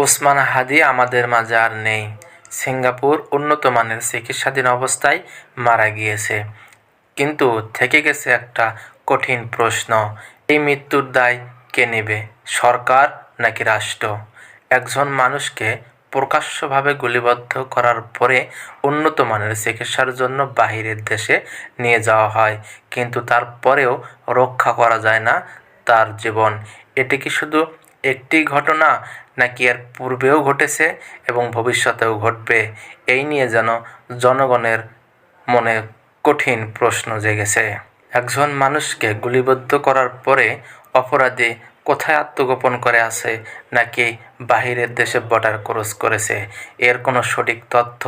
ওসমান হাদি আমাদের মাঝে আর নেই। সিঙ্গাপুর উন্নত মানের চিকিৎসাধীন অবস্থায় মারা গিয়েছে। কিন্তু থেকে গেছে একটা কঠিন প্রশ্ন, এই মৃত্যুর দায় কে নেবে, সরকার নাকি রাষ্ট্র? একজন মানুষকে প্রকাশ্যভাবে গুলিবদ্ধ করার পরে উন্নত মানের চিকিৎসার জন্য বাহিরের দেশে নিয়ে যাওয়া হয়, কিন্তু তারপরেও রক্ষা করা যায় না তার জীবন। এটি কি শুধু একটি ঘটনা, নাকি এর পূর্বেও ঘটেছে এবং ভবিষ্যতেও ঘটবে? এই নিয়ে যেন জনগণের মনে কঠিন প্রশ্ন জেগেছে। একজন মানুষকে গুলিবদ্ধ করার পরে অপরাধী কোথায় আত্মগোপন করে আছে, নাকি বাহিরের দেশে বর্ডার ক্রস করেছে, এর কোনো সঠিক তথ্য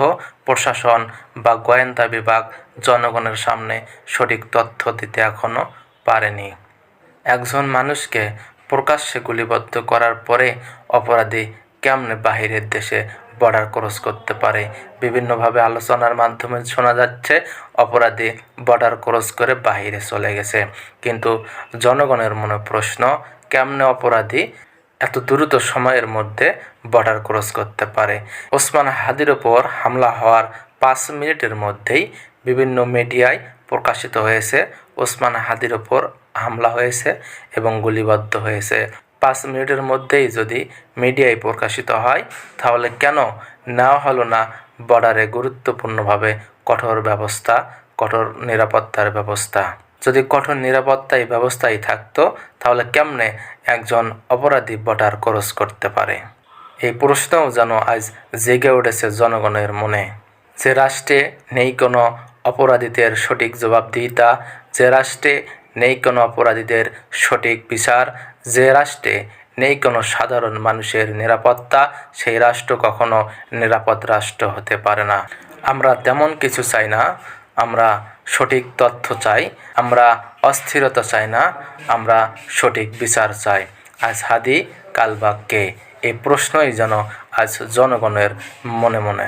প্রশাসন বা গোয়েন্দা বিভাগ জনগণের সামনে সঠিক তথ্য দিতে এখনও পারেনি। একজন মানুষকে প্রকাশ্যে গুলিবদ্ধ করার পরে অপরাধী কেমনে বাহিরের দেশে বর্ডার ক্রস করতে পারে? বিভিন্নভাবে আলোচনার মাধ্যমে শোনা যাচ্ছে অপরাধী বর্ডার ক্রস করে বাহিরে চলে গেছে, কিন্তু জনগণের মনে প্রশ্ন, কেমনে অপরাধী এত দ্রুত সময়ের মধ্যে বর্ডার ক্রস করতে পারে? ওসমান হাদির ওপর হামলা হওয়ার 5 মিনিটের মধ্যেই বিভিন্ন মিডিয়ায় প্রকাশিত হয়েছে ওসমান হাদির ওপর হামলা হয়েছে এবং গুলিবদ্ধ হয়েছে। 5 মিনিটের মধ্যেই যদি মিডিয়ায় প্রকাশিত হয়, তাহলে কেন নেওয়া হলো না বর্ডারে গুরুত্বপূর্ণভাবে কঠোর নিরাপত্তার ব্যবস্থা? যদি কঠোর নিরাপত্তাই ব্যবস্থাই থাকতো, তাহলে কেমনে একজন অপরাধী বর্ডার ক্রস করতে পারে? এই প্রশ্নও যেন আজ জেগে উঠেছে জনগণের মনে। যে রাষ্ট্রে নেই কোনো অপরাধীদের সঠিক জবাবদিহিতা, যে রাষ্ট্রে নেই কোনো অপরাধীদের সঠিক বিচার, যে রাষ্ট্রে নেই কোনো সাধারণ মানুষের নিরাপত্তা, সেই রাষ্ট্র কখনো নিরাপদ রাষ্ট্র হতে পারে না। আমরা তেমন কিছু চাই না, আমরা সঠিক তথ্য চাই, আমরা অস্থিরতা চাই না, আমরা সঠিক বিচার চাই। আজ হাদি কাল বা কে, এই প্রশ্নই যেন আজ জনগণের মনে মনে